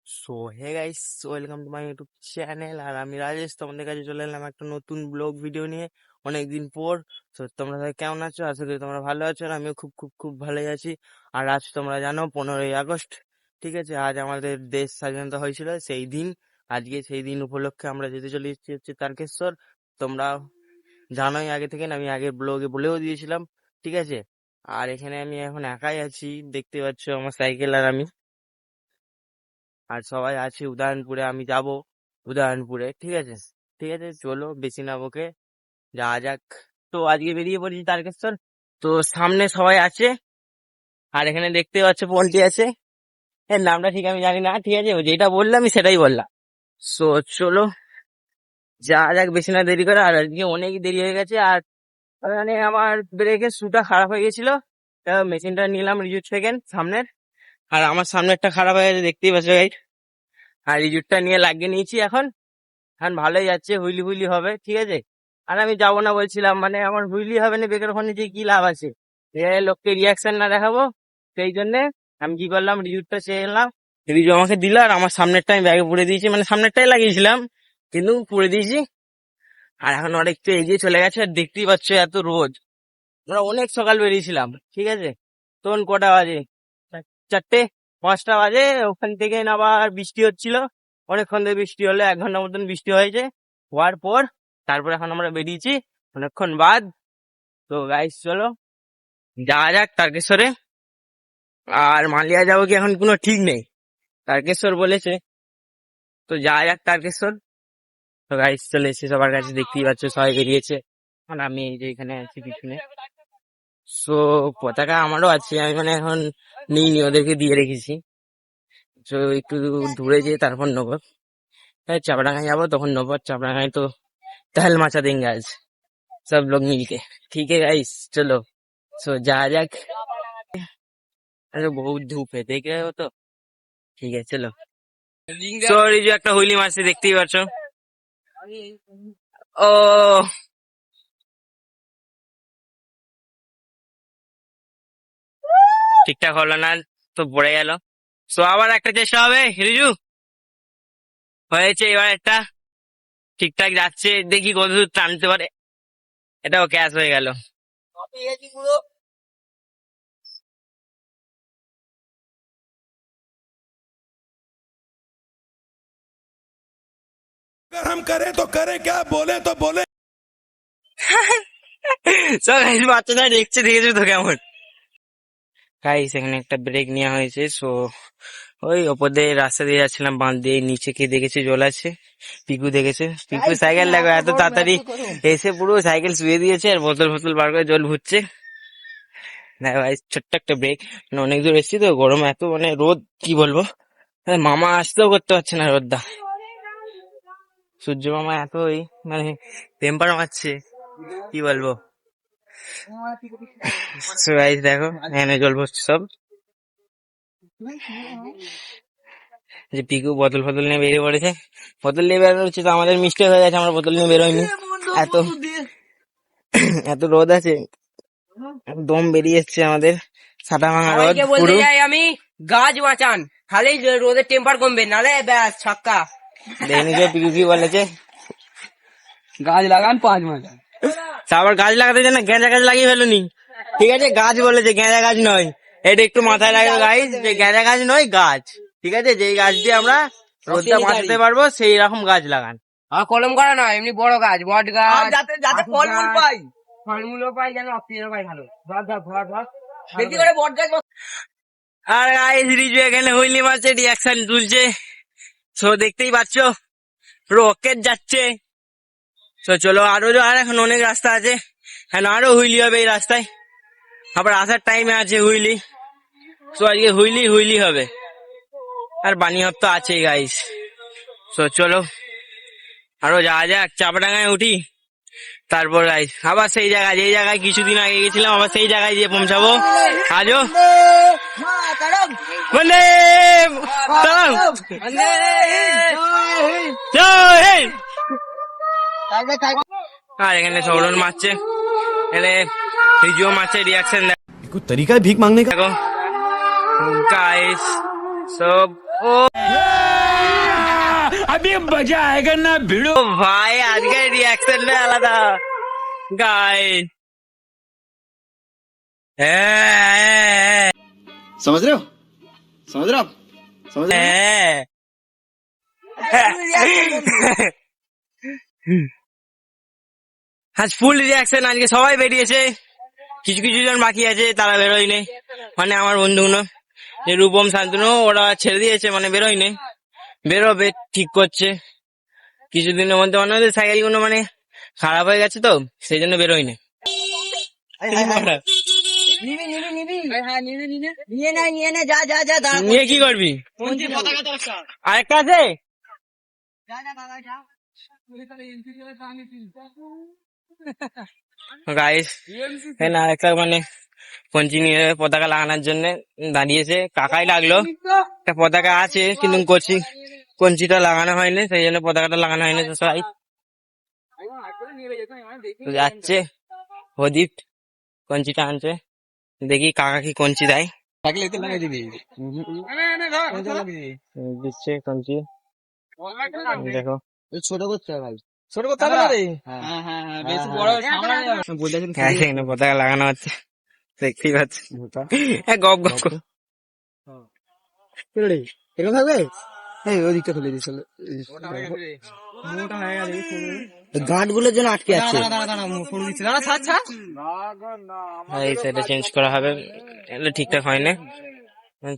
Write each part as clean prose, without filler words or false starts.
So hey guys, welcome to my YouTube channel. আর আমি রাজেশ, তোমাদের কাছে চলে এলাম একটা নতুন ব্লগ ভিডিও নিয়ে অনেকদিন পর। তো তোমরা সবাই কেমন আছো? আশা করি তোমরা ভালো আছো, আর আমিও খুব খুব খুব ভালোই আছি। আর আজ তোমরা জানো 15ই আগস্ট, ঠিক আছে? আজ আমাদের দেশ স্বাধীনতা হয়েছিল সেই দিন। আজকে সেই দিন উপলক্ষে আমরা যেতে চলে এসেছি হচ্ছে তারকেশ্বর। তোমরা জানোই আগে থেকে, আমি আগের ব্লগে বলেও দিয়েছিলাম, ঠিক আছে? আর এখানে আমি এখন একাই আছি, দেখতে পাচ্ছ আমার সাইকেল আর আমি। আর সবাই আছে উদয়নপুরে, আমি যাব উদয়নপুরে, ঠিক আছে? ঠিক আছে, চলো বেশি না বকে যাওয়া যাক। তো আজকে বেরিয়ে পড়েছি তারকেশ্বর। তো সামনে সবাই আছে, আর এখানে দেখতে পাচ্ছ পোল্ট্রি আছে। এর নামটা ঠিক আমি জানি না, ঠিক আছে? ও যেটা বললাম আমি সেটাই বললাম। সো চলো যাওয়া যাক, বেশি না দেরি করে। আর আজকে অনেক দেরি হয়ে গেছে। আর মানে আমার ব্রেকের শুটা খারাপ হয়ে গেছিল, মেশিনটা নিলাম রিজুট সেকেন্ড সামনের। আর আমার সামনেরটা খারাপ হয়ে গেছে, দেখতেই পাচ্ছ গাইড। আর রিজুটটা নিয়ে লাগিয়ে নিয়েছি এখন। এখন ভালোই যাচ্ছে, হুইলি হুইলি হবে, ঠিক আছে? আর আমি যাবো না বলছিলাম, মানে আমার হুইলি হবে না, বেকার ওখানে যে কি লাভ আছে? লোককে রিয়াকশন না দেখাবো, সেই জন্য আমি কি করলাম, রিজুটটা চেয়ে এলাম। রিজু আমাকে দিল, আর আমার সামনেরটা আমি ব্যাগে পুড়ে দিয়েছি, মানে সামনেরটাই লাগিয়েছিলাম কিন্তু পুড়ে দিয়েছি। আর এখন অনেকটা এগিয়ে চলে গেছে। আর দেখতেই পাচ্ছ এত রোদ। আমরা অনেক সকাল বেরিয়েছিলাম, ঠিক আছে? তখন কটা বাজে? 4টে 5টা বাজে। ওখান থেকে আবার বৃষ্টি হচ্ছিল, অনেকক্ষণ ধরে বৃষ্টি হলো, 1 ঘন্টা মতন বৃষ্টি হয়েছে। হওয়ার পর তারপর এখন আমরা বেরিয়েছি অনেকক্ষণ বাদ। তো গাইস চলো যাওয়া যাক তারকেশ্বরে। আর মালিয়া যাবো কি এখন কোনো ঠিক নেই, তারকেশ্বর বলেছে, তো যাওয়া যাক তারকেশ্বর। তো গাইস চলে এসেছে সবার কাছে, দেখতেই পাচ্ছ সবাই বেরিয়েছে। আর আমি এই যে এখানে আছি পিছনে। সো পতাকা আমারও আছে, আমি মানে এখন নিইনি, ওদেরকে দিয়ে রেখেছি। তো একটু দূরে যেয়ে তারপর নেবো। चापड़ांगा যাবো তখন নেবো। चापड़ांगा तो तहल मचा देंगे आज सब लोग मिलके, ठीक है गाइस? चलो सो जा जाक। अरे बहुत धूप है, देख रहे हो तो, ठीक है चलो। সরি যে একটা হুইলি মারছে, দেখতেই পাচ্ছ। ও ঠিকঠাক হলো না, তো পড়ে গেল। সো আবার একটা চেষ্টা হবে রিজু। হয়েছে এবার একটা, ঠিকঠাক যাচ্ছে, দেখি কতদূর টানতে পারে। এটাও ক্যাশ হয়ে গেল। अगर हम करें तो करें क्या, बोले तो बोले। সব বাচ্চাটা দেখছে, দেখেছো তো কেমন? গাইস এখানে একটা ব্রেক নেওয়া হয়েছে। সো ওই ওপর দিয়ে রাস্তা দিয়ে যাচ্ছিলাম, বাঁধ দিয়ে নিচে কে দেখেছি জল আছে। পিকু দেখেছে, পিকু সাইকেল লাগবে এত তাড়াতাড়ি এসে পুরো সাইকেল শুয়ে দিয়েছে, আর বোতল ফোতল বার করে জল ভুচ্ছে। না ভাই, ছোট্ট একটা ব্রেক, মানে অনেক দূর এসেছি তো, গরম এত, মানে রোদ কি বলবো, মামা আসতেও করতে পারছে না রোদটা। সূর্য মামা এতই মানে টেম্পার মারছে, কি বলবো। So guys, দেখো এখানে জল ভরছে সব। যে পিকু বোতল ফতল নিয়ে বেরিয়ে পড়েছে। বোতল নিয়ে বেরোচ্ছে তো আমাদের মিস্টেক হয়ে গেছে, আমরা বোতল নিয়ে বেরোয়নি। এত এত রোদ আছে, দম বেরিয়ে এসছে আমাদের, সাদা ভাঙা রোদ পুরো। আমি গাছ বাঁচান, খালি রোদের টেম্পার কমবে, নালে ব্যাস ছক্কা। দেখে যে পিকু কি বলেছে, গাছ লাগান 5 মাস। আবার গাছ লাগাতে জানা, গেঁজা গাছ লাগিয়ে ফেলুনি, ঠিক আছে? গাছ বলেছে, গেঁজা গাছ নয়। এটা একটু মাথায় রাখবে গাইস, যে গেঁজা গাছ নয়, গাছ, ঠিক আছে? যেই গাছ দিয়ে আমরা রোদটা বাঁচাতে পারবো সেই রকম গাছ লাগান। আর কলম করা না, এমনি বড় গাছ, বট গাছ, যাতে যাতে ফলমূল পাই, ফলমূলও পাই, যেন অক্সিজেনও পাই ভালো। বেশি করে বট গাছ। আর গাইস রিজু এখানে হুইলি মারছে, রিয়াকশন তুলছে। সো দেখতেই পাচ্ছ রকেট যাচ্ছে। তো চলো আরো, আর এখন অনেক রাস্তা আছে, এখন আরো হুইলি হবে এই রাস্তায়, আবার আসার টাইমে আছে হুইলি। তো আজকে হুইলি হুইলি হবে, আর বানি হপ তো আছেই গাইস। তো চলো আরো যাওয়া যাক, চাপড়াঙ্গায় উঠি, তারপর গাইস আবার সেই জায়গায়, যেই জায়গায় কিছুদিন আগে গেছিলাম, আবার সেই জায়গায় গিয়ে পৌঁছাবো। আজও বন্দে মাতরম, জয় হিন্দ। আর এখানে সৌরন মারছে, এখানে রিজুও মারছে, রিয়াকশন कुछ तरीका है भीख मांगने का। দেখো গাইস সব। ও अभी मजा आएगा ना भिड़ो। ও ভাই আজকের রিয়াকশনটা আলাদা গাইস। হ্যাঁ समझ रहे हो समझ रहे हो आप समझ रहे हो হ্যাঁ আজ ফুল রিয়াকশন, আজকে সবাই বেরিয়েছে, কিছু কিছু জন বাকি আছে তারা বেরোয়নি, মানে আমার বন্ধুগুলো যে রূপম শান্তনু ওরা ছেড়ে দিয়েছে, মানে বেরোয়নি, বেরোবে ঠিক করছে কিছুদিনের মধ্যে, মানে ওদের সাইকেল গুলো মানে খারাপ হয়ে গেছে তো সেই জন্য বেরোয়নি। নিয়ে নে যা যা যা দাঁড়া নিয়ে কি করবি? আরেকটা আছে গাইস, হ্যাঁ না আরেকটা মানে পঞ্চি নিয়ে পতাকা লাগানোর জন্য দাঁড়িয়েছে, কাকাই লাগলো, একটা পতাকা আছে কিন্তু কঞ্চিটা লাগানো হয়নি, সেই জন্য পতাকাটা লাগানো হয়নি। তো সবাই তো যাচ্ছে, প্রদীপ কঞ্চিটা আনছে, দেখি কাকা কি কঞ্চি দেয়, দিচ্ছে কঞ্চি, দেখো ছোট করতে হবে ভাই ছোট করতে হবে না রে বেশি বড় হ্যাঁ, সেখানে পতাকা লাগানো হচ্ছে দেখতেই পাচ্ছি। গপ গপ গপ। এরকম থাকবে এই ওদিকটা খুলে দিস গাঁট গুলোর জন্য আটকে আছে এই সাইডে চেঞ্জ করা হবে, এগুলো ঠিকঠাক হয় না,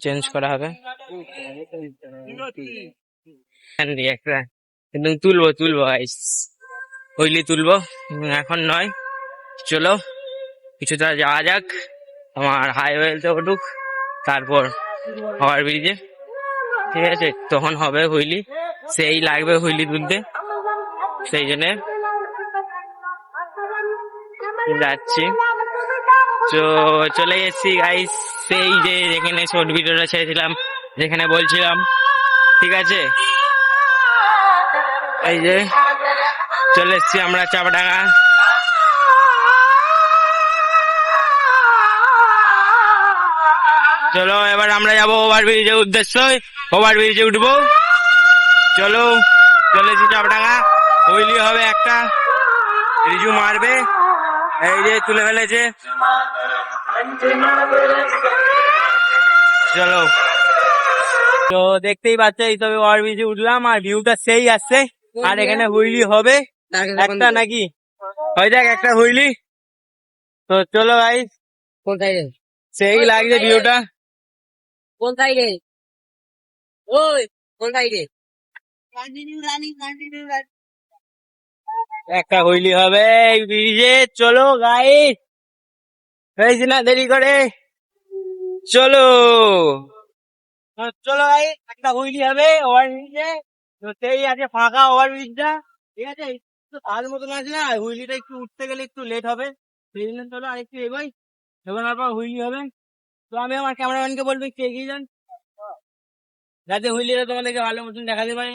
চেঞ্জ করা হবে। একটা কিন্তু তুলবো গাইস, হইলি তুলবো, এখন নয়, চলো কিছুটা যাওয়া যাক, আমার হাইওয়েতে উঠুক, তারপর ওভার ব্রিজে, ঠিক আছে, তখন হবে হুইলি, সেই লাগবে হুইলি তুলতে, সেই জন্য যাচ্ছি। তো চলে এসেছি গাইস, সেই যে যেখানে শর্ট ভিডিওটা ছেড়েছিলাম, যেখানে বলছিলাম, ঠিক আছে, এই যে চলে এসেছি আমরা চাপাডাঙ্গা। চলো এবার আমরা যাবো ওভার ব্রিজের উদ্দেশ্যে, ওভার ব্রিজে উঠবো, চলো চলে এসেছি চাপাডাঙ্গা, হুইলি হবে একটা, রিজু মারবে, এই যে তুলে ফেলেছে, চলো। তো দেখতেই পাচ্ছ, এই তবে ওভার ব্রিজে উঠলাম, আর ভিউটা সেই আসছে, আর এখানে হুইলি হবে একটা নাকি, হয়ে যাক একটা হুইলি। তো চলো ভাই, কোন সাইডে সেই লাগছে ভিউটা, কোন সাইডে ওই কোন সাইডে একটা হুইলি হবে এই ব্রিজে, চলো গাইস, হয়েছে না দেরি করে, চলো চলো ভাই, একটা হুইলি হবে ওভার ব্রিজে, তো সেই আছে ফাঁকা ওভার ব্রিজটা, ঠিক আছে, তো তার মতন আছে না, হুইলিটা একটু উঠতে গেলে একটু লেট হবে, সেই জন্য চলো আরেকটু এগোই, এগোনোর পর হুইলি হবে। তো আমি আমার ক্যামেরাম্যানকে বলবো একটু এগিয়ে যান, যাতে হুইলিটা তোমাদেরকে ভালো মতন দেখাতে পারে।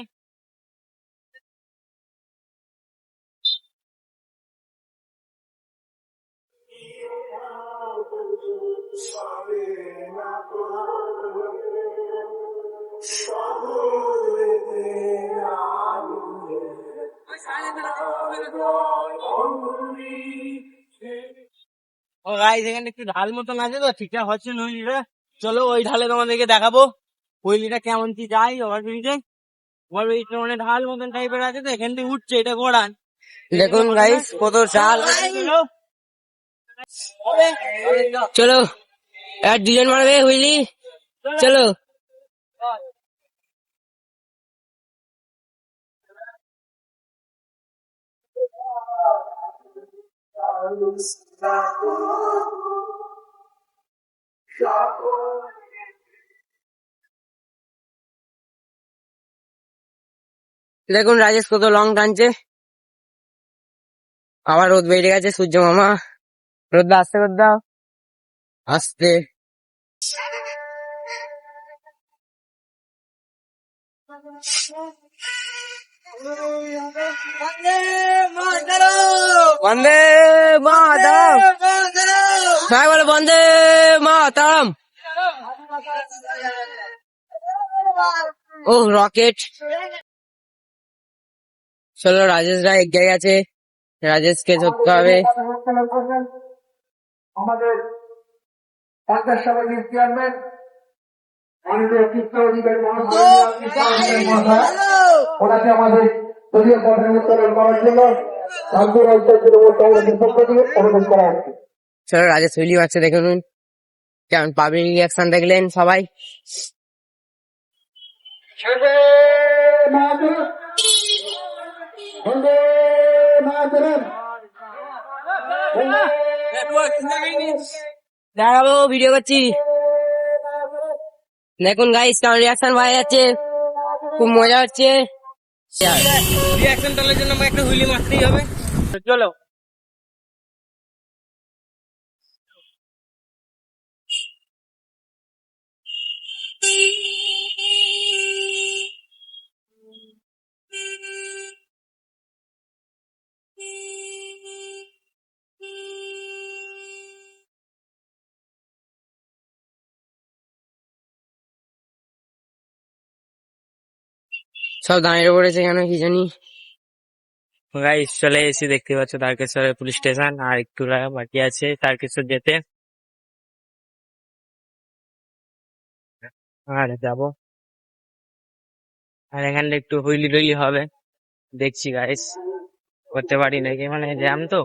ও গাইস, এখানে একটু ঢাল মতন আছে তো ঠিকঠাক হচ্ছে না হুইলিটা, চলো ওই ঢালে তোমাদেরকে দেখাবো হুইলিটা কেমন কি যায় ওভার ব্রিজে। ওভার ব্রিজটা মানে ঢাল মতন টাইপের আছে তো, এখান থেকে উঠছে, এটা ঘোড়ান, দেখুন গাইস কত চাল, চলো আর দুজন মারবে হুইলি, চলো দেখুন রাজেশ কত লং টানছে, আবার রোদ বেড়ে গেছে, সূর্য মামা রোদ আসতে করে দাও আসতে, বন্দে মাতরম, সবাই বলো বন্দে মাতরম। ও রকেট চলো রাজেশরা এগিয়ে গেছে, রাজেশকে ধরতে হবে। আমাদের পঞ্চায়েত সমিতির চেয়ারম্যান মাননীয় কৃষ্ণ অধিকারী মহাশয় ওনাকে আমাদের দলীয় পথে উত্তোলন করার জন্য রামপুর অঞ্চল তৃণমূল কংগ্রেসের পক্ষ থেকে অনুরোধ করা হচ্ছে। চলো রাজেশ হুইলি মারছে, দেখে নিন কেমন পাবলিক রিয়াকশন দেখলেন সবাই। বন্দে মাতরম, বন্দে মাতরম, দাঁড়াবো, ভিডিও করছি। দেখুন গাইস কেমন রিয়াকশন পাওয়া যাচ্ছে, খুব মজা হচ্ছে। রিয়াকশন তোলার জন্য আমাকে একটা হুইলি মারতেই হবে। তো চলো। সব দাঁড়িয়ে পড়েছে কেন কি জানি। গাইস চলে এসেছি, দেখতে পাচ্ছ তারকেশ্বরের পুলিশ স্টেশন, আর একটু বাকি আছে তারকেশ্বর যেতে, আর যাবো। আর এখানে একটু হুইলি টুইলি হবে, দেখছি গাইস করতে পারি নাকি, মানে জ্যাম তো।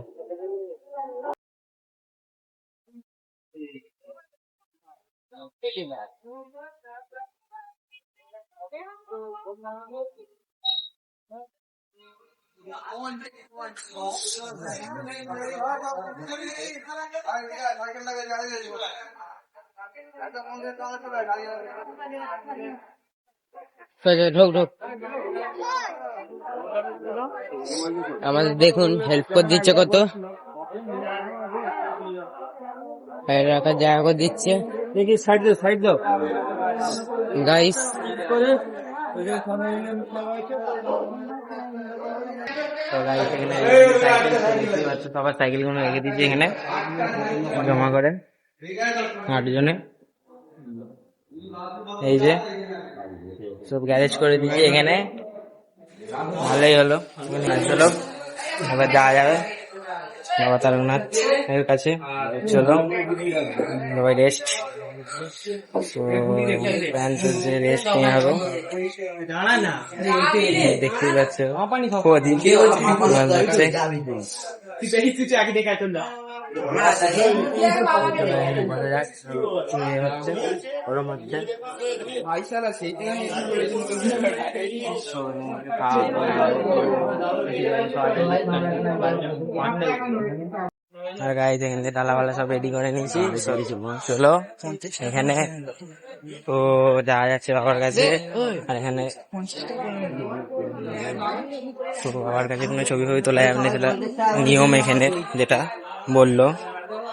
ঢোক ঢোক। আমাদের দেখুন হেল্প করে দিচ্ছে কত, রাখার জায়গা করে দিচ্ছে। দেখি সাইড দাও, সাইড দাও গাইস তো গাইস এখানে সাইকেল দেখতে পাচ্ছ, সবার সাইকেল গুলো রেখে দিয়েছে এখানে জমা করে 8 জনে। এই যে সব গ্যারেজ করে দিয়েছে এখানে, ভালোই হলো। চলো এবার যাওয়া যাবে বাবা তারকনাথ এর কাছে। চলো সবাই রেস্ট, প্যান চলছে, রেস্ট নিয়ে হবে। দেখতেই পাচ্ছ ওদিকে হচ্ছে গরম হচ্ছে। আর গাইজ এখানে ডালা বালা সব রেডি করে নিয়েছি, চলো এখানে তো যাওয়া যাচ্ছে বাবার কাছে। আর এখানে তো বাবার কাছে কোনো ছবি ফবি তোলা যাবে না, সেটা নিয়ম এখানে, যেটা বললো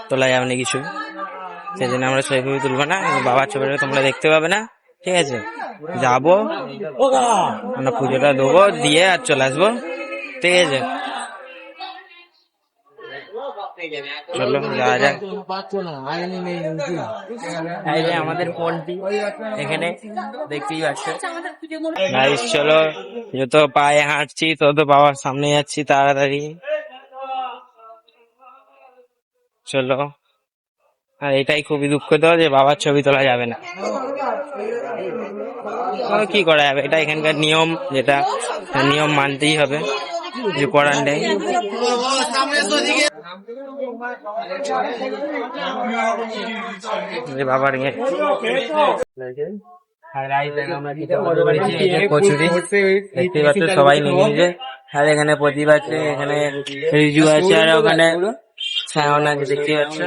তোলা যাবে না কিছু, সেই জন্য আমরা ছবি ফবি তুলবো না। বাবার ছবিটা তোমরা দেখতে পাবে না, ঠিক আছে? যাবো আমরা পুজোটা দেবো, দিয়ে আর চলে আসবো, ঠিক আছে? চলো যাওয়া যাক। এই যে আমাদের ফোনটি এখানে দেখতেই পাচ্ছ গাইস। চলো যত পায়ে হাঁটছি তত বাবার সামনে যাচ্ছি তাড়াতাড়ি, চলো। আর এটাই খুবই দুঃখিত যে বাবার ছবি তোলা যাবে না, কি করা যাবে, এটা এখানকার নিয়ম, যেটা নিয়ম মানতেই হবে, যে করার নেই। বাবার কচুরি দেখতে পাচ্ছ সবাই নিয়ে নিয়েছে। আর এখানে প্রদীপ আছে, এখানে রিজু আছে, আর ওখানে সায়ন আছে, দেখতে পাচ্ছ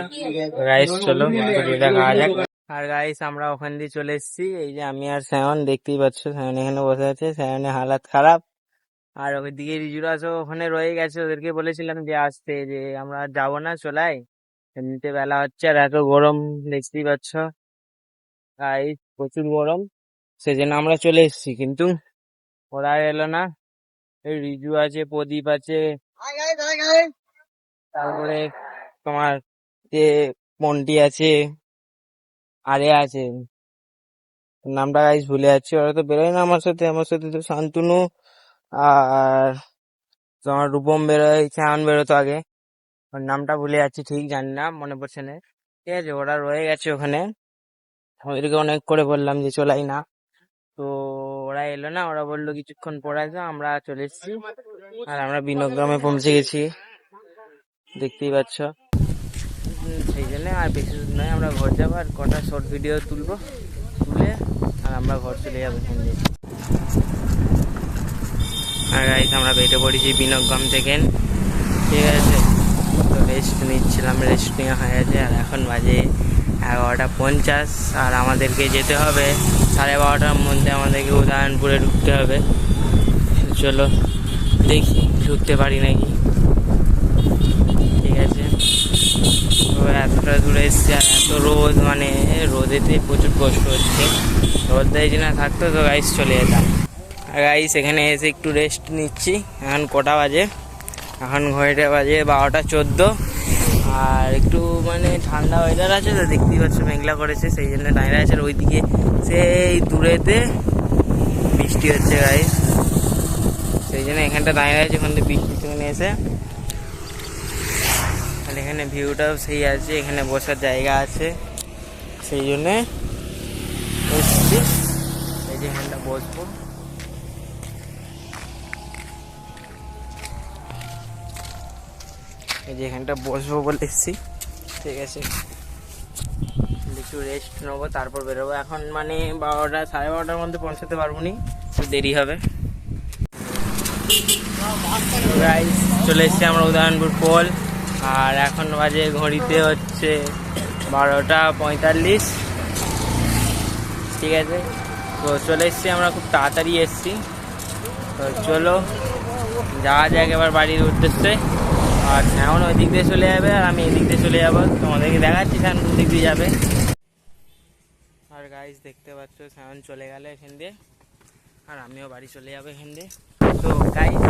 গাইস। চলো কচুরিটা খাওয়া যাক। আর গাইস আমরা ওখান দিয়ে চলে এসেছি, এই যে আমি আর সায়ন, দেখতেই পাচ্ছ সায়ন এখানে বসে আছে, সায়নের হালাত খারাপ। আর ওইদিকে রিজুরা তো ওখানে রয়ে গেছে, ওদেরকে বলেছিলাম যে আসতে, যে আমরা যাবো না, চলাই, এমনিতে বেলা হচ্ছে আর এত গরম দেখতেই পাচ্ছ গাইস, প্রচুর গরম, সেজন্য আমরা চলে এসেছি। কিন্তু ওরা এলো না, এই রিজু আছে, প্রদীপ আছে, তারপরে তোমার যে মন্টি আছে, আরে আছে, নামটা গাইস ভুলে যাচ্ছি, ওরা তো বেরোয় না আমার সাথে। আমার সাথে তো শান্তনু আর তো আমার রূপম বেরোয়, শ্যামন বেরোতো আগে, ওর নামটা ভুলে যাচ্ছি, ঠিক জানি না, মনে পড়ছে না। ঠিক আছে, ওরা রয়ে গেছে ওখানে, ওদেরকে অনেক করে বললাম যে চলাই না, তো ওরা এলো না, ওরা বললো কিছুক্ষণ পরে আসবে, আমরা চলে এসেছি। আর আমরা বিনোগ্রামে পৌঁছে গেছি, দেখতেই পাচ্ছ। সেই জন্য আর বেশি দূর নয়, আমরা ঘর যাবো আর কটা শর্ট ভিডিও তুলে আর আমরা ঘর চলে যাবো এখান দিয়ে। আর গাইস আমরা বেটে পড়েছি বিনোগ্রাম থেকে, ঠিক আছে। তো রেস্ট নিচ্ছিলাম, রেস্ট নেওয়া হয়ে গেছে, আর এখন বাজে 11:50, আর আমাদেরকে যেতে হবে 12:30টার মধ্যে, আমাদেরকে উদয়নপুরে ঢুকতে হবে। চলো দেখি ঢুকতে পারি নাকি। ঠিক আছে, তো এতটা দূরে এসছি আর এত রোদ, মানে রোদেতে প্রচুর কষ্ট হচ্ছে। রোদ যদি না থাকতো তো গাইস চলে যেতাম। আর গাইস এখানে এসে একটু রেস্ট নিচ্ছি। এখন কটা বাজে? এখন ঘড়িটা বাজে 12:14, আর একটু মানে ঠান্ডা ওয়েদার আছে, তো দেখতেই পাচ্ছ মেঘলা করেছে, সেই জন্য দাঁড়িয়ে আছে। আর ওইদিকে সেই দূরেতে বৃষ্টি হচ্ছে গাইস, সেই জন্য এখানটা দাঁড়িয়ে আছে। ওখান থেকে বৃষ্টি থেকে এসে আর এখানে ভিউটাও সেই আছে, এখানে বসার জায়গা আছে, সেই জন্যে এসছি। এই যে এখানটা বসবো, এই যে এখানটা বসবো বলে এসছি। ঠিক আছে, একটু রেস্ট নেবো, তারপর বেরোবো। এখন মানে 12টা 12:30টার মধ্যে পৌঁছাতে পারবো নি, একটু দেরি হবে। গাইস চলে এসছি আমরা উদয়নপুর পোল, আর এখন বাজে ঘড়িতে হচ্ছে 12:45। ঠিক আছে, তো চলে এসছি আমরা, খুব তাড়াতাড়ি এসছি। তো চলো যাওয়া যাক এবার বাড়ির উদ্দেশ্যে। আর শ্যামন ওই দিক দিয়ে চলে যাবে, আর আমি এদিক দিয়ে চলে যাবো, তোমাদেরকে দেখাচ্ছি শ্যামন কোন দিক দিয়ে যাবে। আর গাইস দেখতে পাচ্ছ শ্যামন চলে গেল এখান দিয়ে, আর আমিও বাড়ি চলে যাবো এখান দিয়ে। তো গাইস